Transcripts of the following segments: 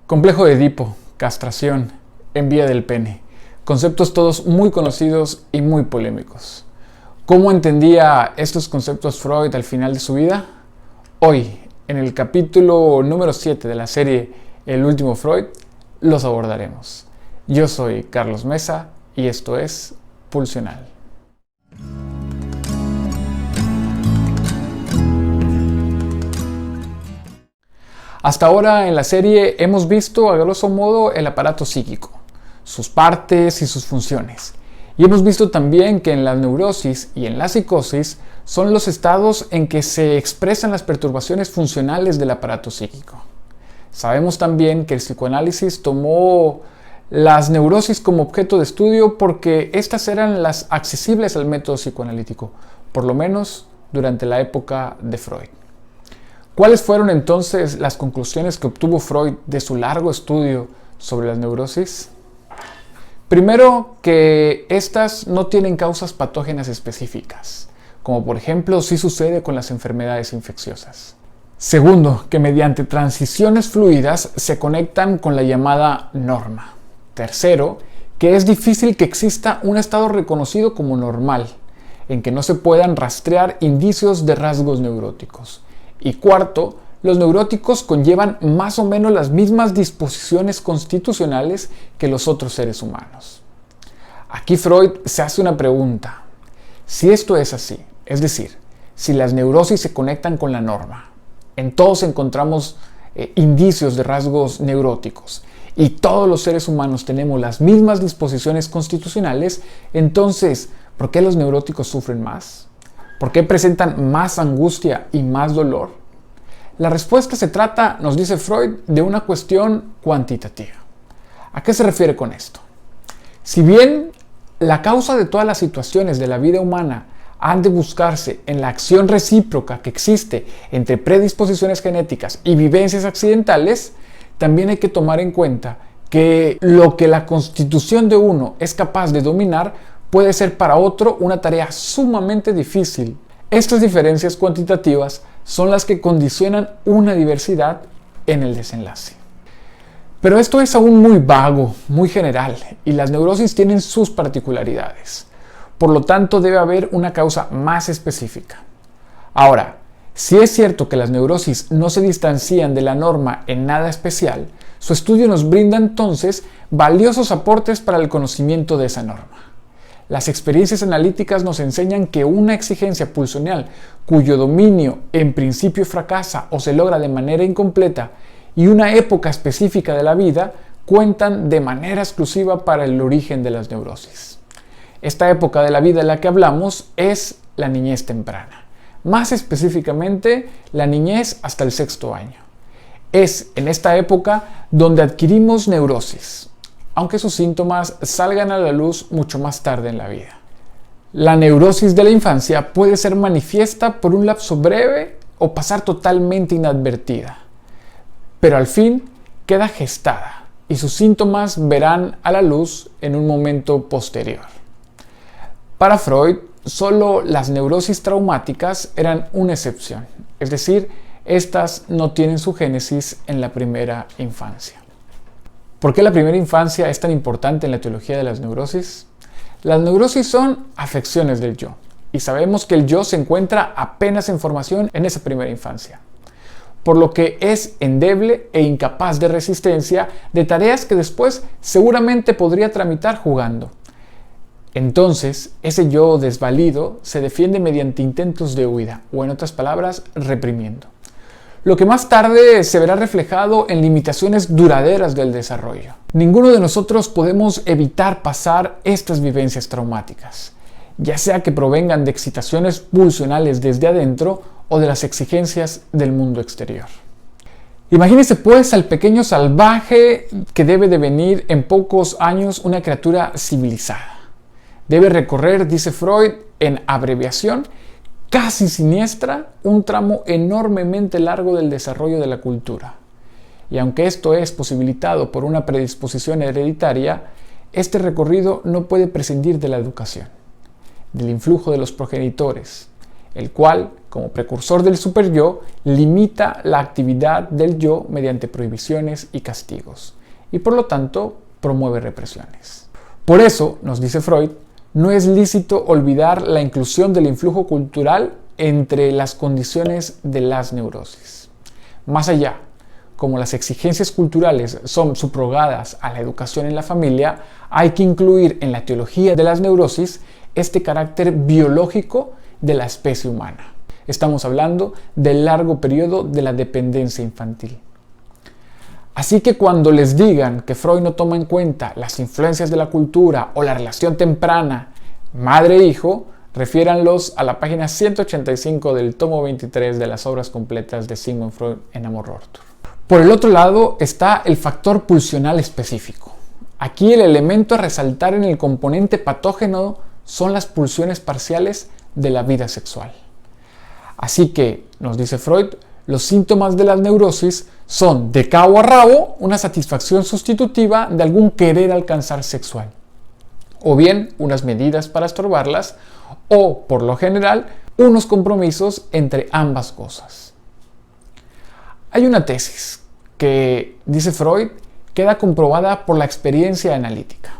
Complejo de Edipo, castración, envía del pene. Conceptos todos muy conocidos y muy polémicos. ¿Cómo entendía estos conceptos Freud al final de su vida? Hoy, en el capítulo número 7 de la serie El último Freud, los abordaremos. Yo soy Carlos Mesa y esto es Pulsional. Hasta ahora en la serie hemos visto a grosso modo el aparato psíquico, sus partes y sus funciones. Y hemos visto también que en la neurosis y en la psicosis son los estados en que se expresan las perturbaciones funcionales del aparato psíquico. Sabemos también que el psicoanálisis tomó las neurosis como objeto de estudio porque estas eran las accesibles al método psicoanalítico, por lo menos durante la época de Freud. ¿Cuáles fueron entonces las conclusiones que obtuvo Freud de su largo estudio sobre las neurosis? Primero, que estas no tienen causas patógenas específicas, como por ejemplo sí sucede con las enfermedades infecciosas. Segundo, que mediante transiciones fluidas se conectan con la llamada norma. Tercero, que es difícil que exista un estado reconocido como normal, en que no se puedan rastrear indicios de rasgos neuróticos. Y cuarto, los neuróticos conllevan más o menos las mismas disposiciones constitucionales que los otros seres humanos. Aquí Freud se hace una pregunta. Si esto es así, es decir, si las neurosis se conectan con la norma, en todos encontramos indicios de rasgos neuróticos y todos los seres humanos tenemos las mismas disposiciones constitucionales, entonces, ¿por qué los neuróticos sufren más? ¿Por qué presentan más angustia y más dolor? La respuesta se trata, nos dice Freud, de una cuestión cuantitativa. ¿A qué se refiere con esto? Si bien la causa de todas las situaciones de la vida humana han de buscarse en la acción recíproca que existe entre predisposiciones genéticas y vivencias accidentales, también hay que tomar en cuenta que lo que la constitución de uno es capaz de dominar puede ser para otro una tarea sumamente difícil. Estas diferencias cuantitativas son las que condicionan una diversidad en el desenlace. Pero esto es aún muy vago, muy general, y las neurosis tienen sus particularidades. Por lo tanto, debe haber una causa más específica. Ahora, si es cierto que las neurosis no se distancian de la norma en nada especial, su estudio nos brinda entonces valiosos aportes para el conocimiento de esa norma. Las experiencias analíticas nos enseñan que una exigencia pulsional cuyo dominio en principio fracasa o se logra de manera incompleta y una época específica de la vida cuentan de manera exclusiva para el origen de las neurosis. Esta época de la vida de la que hablamos es la niñez temprana, más específicamente la niñez hasta el 6º año. Es en esta época donde adquirimos neurosis, aunque sus síntomas salgan a la luz mucho más tarde en la vida. La neurosis de la infancia puede ser manifiesta por un lapso breve o pasar totalmente inadvertida, pero al fin queda gestada y sus síntomas verán a la luz en un momento posterior. Para Freud, solo las neurosis traumáticas eran una excepción, es decir, estas no tienen su génesis en la primera infancia. ¿Por qué la primera infancia es tan importante en la etiología de las neurosis? Las neurosis son afecciones del yo, y sabemos que el yo se encuentra apenas en formación en esa primera infancia, por lo que es endeble e incapaz de resistencia de tareas que después seguramente podría tramitar jugando. Entonces, ese yo desvalido se defiende mediante intentos de huida, o en otras palabras, reprimiendo. Lo que más tarde se verá reflejado en limitaciones duraderas del desarrollo. Ninguno de nosotros podemos evitar pasar estas vivencias traumáticas, ya sea que provengan de excitaciones pulsionales desde adentro o de las exigencias del mundo exterior. Imagínese pues al pequeño salvaje que debe devenir en pocos años una criatura civilizada. Debe recorrer, dice Freud, en abreviación, casi siniestra, un tramo enormemente largo del desarrollo de la cultura. Y aunque esto es posibilitado por una predisposición hereditaria, este recorrido no puede prescindir de la educación, del influjo de los progenitores, el cual, como precursor del superyo, limita la actividad del yo mediante prohibiciones y castigos, y por lo tanto promueve represiones. Por eso, nos dice Freud, no es lícito olvidar la inclusión del influjo cultural entre las condiciones de las neurosis. Más allá, como las exigencias culturales son subrogadas a la educación en la familia, hay que incluir en la teología de las neurosis este carácter biológico de la especie humana. Estamos hablando del largo periodo de la dependencia infantil. Así que cuando les digan que Freud no toma en cuenta las influencias de la cultura o la relación temprana madre-hijo, refiéranlos a la página 185 del tomo 23 de las obras completas de Sigmund Freud en Amor Rortur. Por el otro lado está el factor pulsional específico. Aquí el elemento a resaltar en el componente patógeno son las pulsiones parciales de la vida sexual. Así que, nos dice Freud, los síntomas de las neurosis son de cabo a rabo una satisfacción sustitutiva de algún querer alcanzar sexual, o bien unas medidas para estorbarlas, o, por lo general, unos compromisos entre ambas cosas. Hay una tesis que, dice Freud, queda comprobada por la experiencia analítica.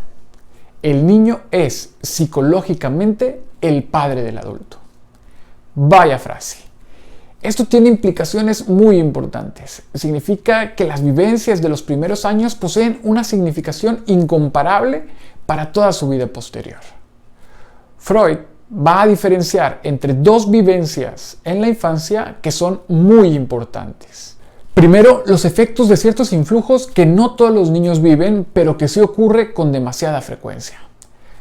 El niño es psicológicamente el padre del adulto. Vaya frase. Esto tiene implicaciones muy importantes. Significa que las vivencias de los primeros años poseen una significación incomparable para toda su vida posterior. Freud va a diferenciar entre dos vivencias en la infancia que son muy importantes. Primero, los efectos de ciertos influjos que no todos los niños viven, pero que sí ocurre con demasiada frecuencia.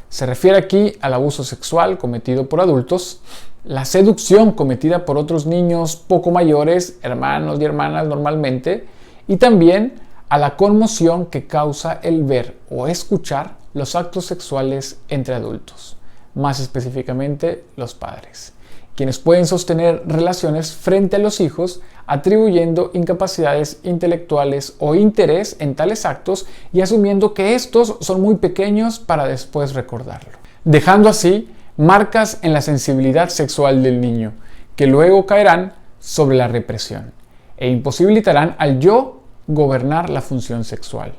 Se refiere aquí al abuso sexual cometido por adultos, la seducción cometida por otros niños poco mayores, hermanos y hermanas normalmente, y también a la conmoción que causa el ver o escuchar los actos sexuales entre adultos, más específicamente los padres, quienes pueden sostener relaciones frente a los hijos atribuyendo incapacidades intelectuales o interés en tales actos y asumiendo que estos son muy pequeños para después recordarlo, dejando así marcas en la sensibilidad sexual del niño, que luego caerán sobre la represión e imposibilitarán al yo gobernar la función sexual.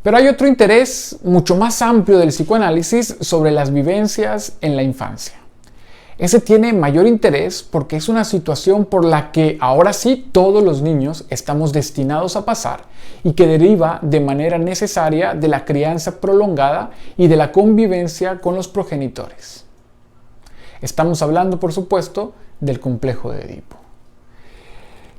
Pero hay otro interés mucho más amplio del psicoanálisis sobre las vivencias en la infancia. Ese tiene mayor interés porque es una situación por la que ahora sí todos los niños estamos destinados a pasar y que deriva de manera necesaria de la crianza prolongada y de la convivencia con los progenitores. Estamos hablando, por supuesto, del complejo de Edipo.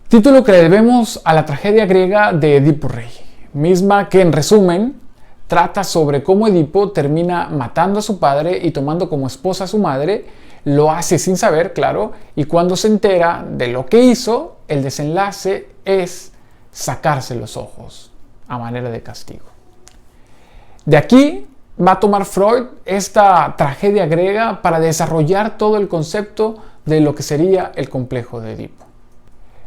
Título que le debemos a la tragedia griega de Edipo Rey, misma que en resumen trata sobre cómo Edipo termina matando a su padre y tomando como esposa a su madre. Lo hace sin saber, claro, y cuando se entera de lo que hizo, el desenlace es sacarse los ojos a manera de castigo. De aquí va a tomar Freud esta tragedia griega para desarrollar todo el concepto de lo que sería el complejo de Edipo.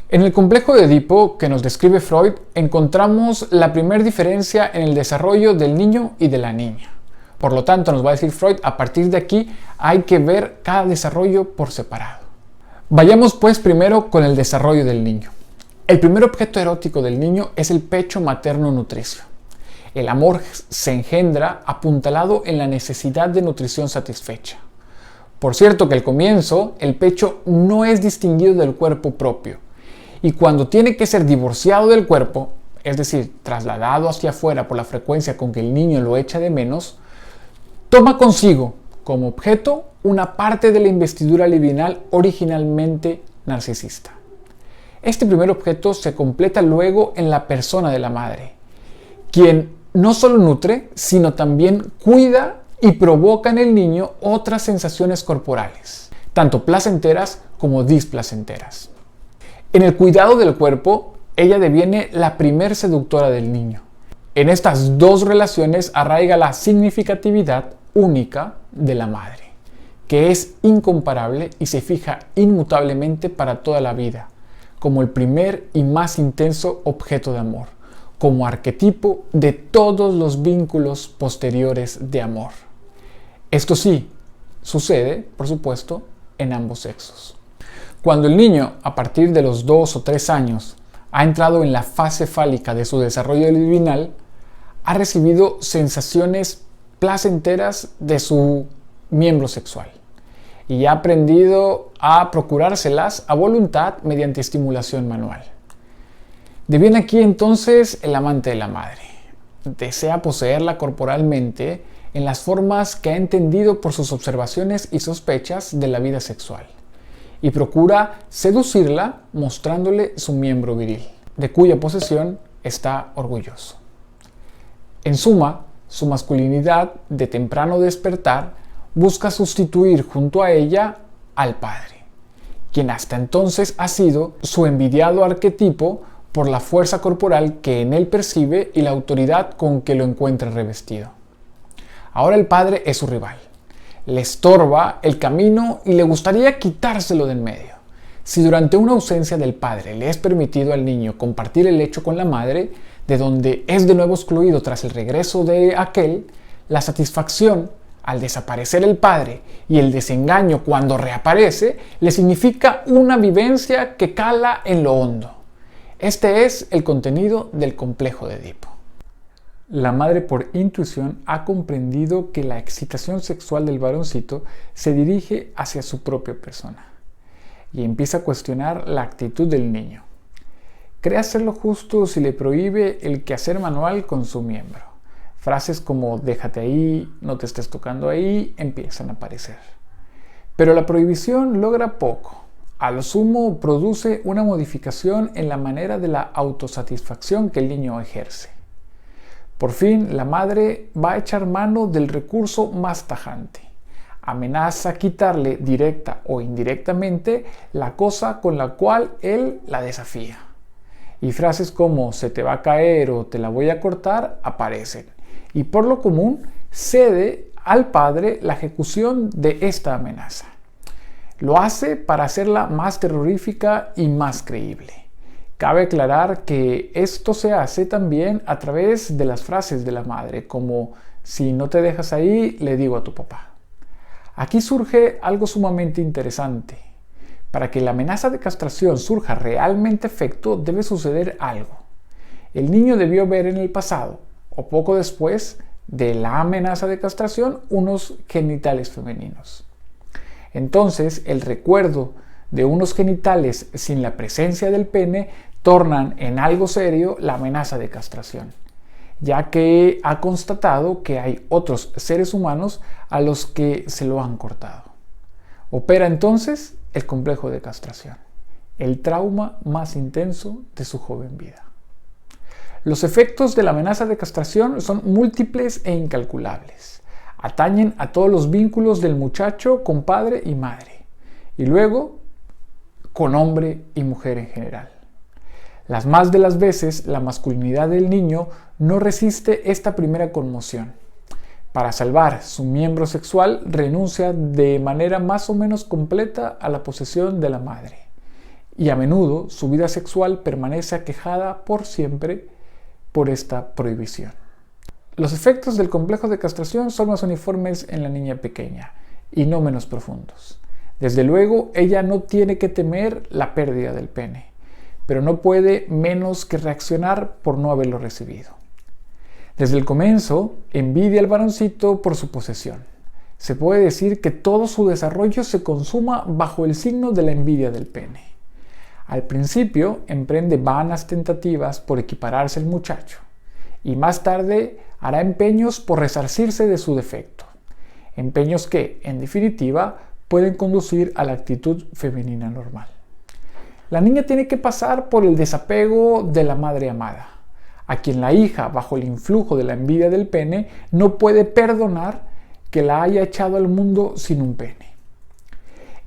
En el complejo de Edipo que nos describe Freud encontramos la primera diferencia en el desarrollo del niño y de la niña. Por lo tanto, nos va a decir Freud, a partir de aquí hay que ver cada desarrollo por separado. Vayamos pues primero con el desarrollo del niño. El primer objeto erótico del niño es el pecho materno nutricio. El amor se engendra apuntalado en la necesidad de nutrición satisfecha. Por cierto que al comienzo el pecho no es distinguido del cuerpo propio y cuando tiene que ser divorciado del cuerpo, es decir, trasladado hacia afuera por la frecuencia con que el niño lo echa de menos, toma consigo como objeto una parte de la investidura libidinal originalmente narcisista. Este primer objeto se completa luego en la persona de la madre, quien no solo nutre, sino también cuida y provoca en el niño otras sensaciones corporales, tanto placenteras como displacenteras. En el cuidado del cuerpo, ella deviene la primer seductora del niño. En estas dos relaciones arraiga la significatividad única de la madre, que es incomparable y se fija inmutablemente para toda la vida, como el primer y más intenso objeto de amor, como arquetipo de todos los vínculos posteriores de amor. Esto sí, sucede, por supuesto, en ambos sexos. Cuando el niño, a partir de los 2 o 3 años, ha entrado en la fase fálica de su desarrollo libidinal, ha recibido sensaciones placenteras de su miembro sexual y ha aprendido a procurárselas a voluntad mediante estimulación manual. De bien aquí entonces el amante de la madre desea poseerla corporalmente en las formas que ha entendido por sus observaciones y sospechas de la vida sexual, y procura seducirla mostrándole su miembro viril, de cuya posesión está orgulloso. En suma, su masculinidad de temprano despertar busca sustituir junto a ella al padre, quien hasta entonces ha sido su envidiado arquetipo por la fuerza corporal que en él percibe y la autoridad con que lo encuentra revestido. Ahora el padre es su rival. Le estorba el camino y le gustaría quitárselo de en medio. Si durante una ausencia del padre le es permitido al niño compartir el lecho con la madre, de donde es de nuevo excluido tras el regreso de aquel, la satisfacción al desaparecer el padre y el desengaño cuando reaparece le significa una vivencia que cala en lo hondo. Este es el contenido del complejo de Edipo. La madre por intuición ha comprendido que la excitación sexual del varoncito se dirige hacia su propia persona y empieza a cuestionar la actitud del niño. Cree hacerlo justo si le prohíbe el quehacer manual con su miembro. Frases como déjate ahí, no te estés tocando ahí, empiezan a aparecer. Pero la prohibición logra poco. A lo sumo produce una modificación en la manera de la autosatisfacción que el niño ejerce. Por fin, la madre va a echar mano del recurso más tajante. Amenaza quitarle directa o indirectamente la cosa con la cual él la desafía. Y frases como se te va a caer o te la voy a cortar aparecen. Y por lo común cede al padre la ejecución de esta amenaza. Lo hace para hacerla más terrorífica y más creíble. Cabe aclarar que esto se hace también a través de las frases de la madre, como si no te dejas ahí, le digo a tu papá. Aquí surge algo sumamente interesante. Para que la amenaza de castración surja realmente efecto, debe suceder algo. El niño debió ver en el pasado, o poco después de la amenaza de castración, unos genitales femeninos. Entonces, el recuerdo de unos genitales sin la presencia del pene tornan en algo serio la amenaza de castración, ya que ha constatado que hay otros seres humanos a los que se lo han cortado. Opera entonces el complejo de castración, el trauma más intenso de su joven vida. Los efectos de la amenaza de castración son múltiples e incalculables. Atañen a todos los vínculos del muchacho con padre y madre, y luego con hombre y mujer en general. Las más de las veces, la masculinidad del niño no resiste esta primera conmoción. Para salvar su miembro sexual, renuncia de manera más o menos completa a la posesión de la madre. Y a menudo su vida sexual permanece aquejada por siempre por esta prohibición. Los efectos del complejo de castración son más uniformes en la niña pequeña y no menos profundos. Desde luego, ella no tiene que temer la pérdida del pene, pero no puede menos que reaccionar por no haberlo recibido. Desde el comienzo, envidia al varoncito por su posesión. Se puede decir que todo su desarrollo se consuma bajo el signo de la envidia del pene. Al principio, emprende vanas tentativas por equipararse al muchacho, y más tarde hará empeños por resarcirse de su defecto. Empeños que, en definitiva, pueden conducir a la actitud femenina normal. La niña tiene que pasar por el desapego de la madre amada, a quien la hija, bajo el influjo de la envidia del pene, no puede perdonar que la haya echado al mundo sin un pene.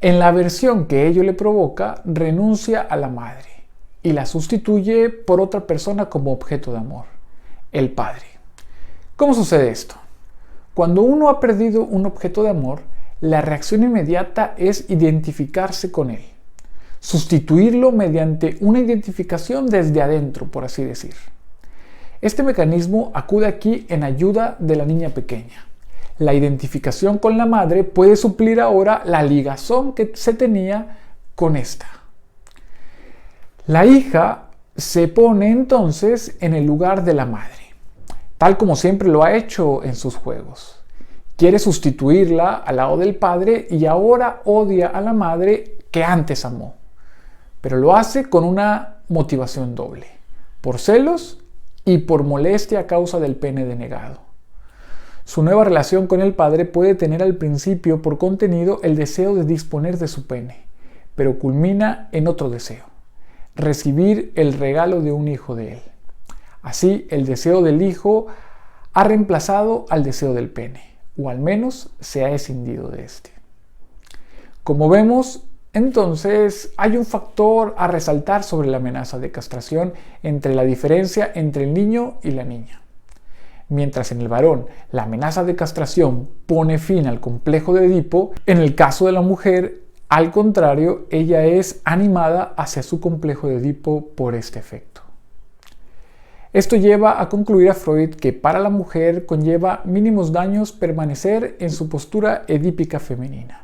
En la aversión que ello le provoca, renuncia a la madre y la sustituye por otra persona como objeto de amor, el padre. ¿Cómo sucede esto? Cuando uno ha perdido un objeto de amor, la reacción inmediata es identificarse con él, sustituirlo mediante una identificación desde adentro, por así decir. Este mecanismo acude aquí en ayuda de la niña pequeña. La identificación con la madre puede suplir ahora la ligazón que se tenía con esta. La hija se pone entonces en el lugar de la madre, tal como siempre lo ha hecho en sus juegos. Quiere sustituirla al lado del padre y ahora odia a la madre que antes amó. Pero lo hace con una motivación doble, por celos y por molestia a causa del pene denegado. Su nueva relación con el padre puede tener al principio por contenido el deseo de disponer de su pene, pero culmina en otro deseo: recibir el regalo de un hijo de él. Así, el deseo del hijo ha reemplazado al deseo del pene, o al menos se ha escindido de este. Como vemos, entonces hay un factor a resaltar sobre la amenaza de castración entre la diferencia entre el niño y la niña. Mientras en el varón la amenaza de castración pone fin al complejo de Edipo, en el caso de la mujer, al contrario, ella es animada hacia su complejo de Edipo por este efecto. Esto lleva a concluir a Freud que para la mujer conlleva mínimos daños permanecer en su postura edípica femenina.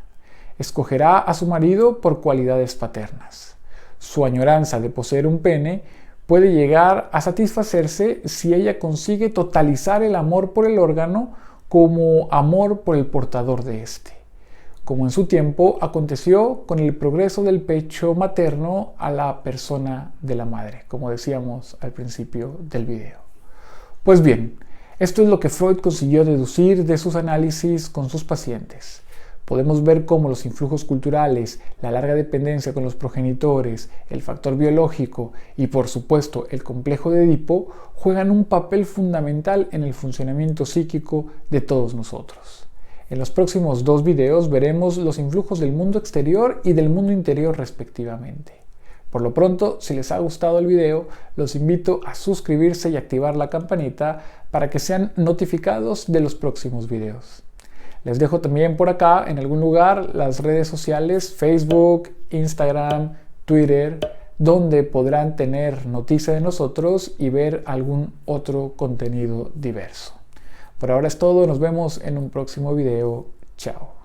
Escogerá a su marido por cualidades paternas. Su añoranza de poseer un pene puede llegar a satisfacerse si ella consigue totalizar el amor por el órgano como amor por el portador de este, como en su tiempo aconteció con el progreso del pecho materno a la persona de la madre, como decíamos al principio del video. Pues bien, esto es lo que Freud consiguió deducir de sus análisis con sus pacientes. Podemos ver cómo los influjos culturales, la larga dependencia con los progenitores, el factor biológico y por supuesto el complejo de Edipo juegan un papel fundamental en el funcionamiento psíquico de todos nosotros. En los próximos 2 videos veremos los influjos del mundo exterior y del mundo interior respectivamente. Por lo pronto, si les ha gustado el video, los invito a suscribirse y activar la campanita para que sean notificados de los próximos videos. Les dejo también por acá, en algún lugar, las redes sociales Facebook, Instagram, Twitter, donde podrán tener noticia de nosotros y ver algún otro contenido diverso. Por ahora es todo, nos vemos en un próximo video. Chao.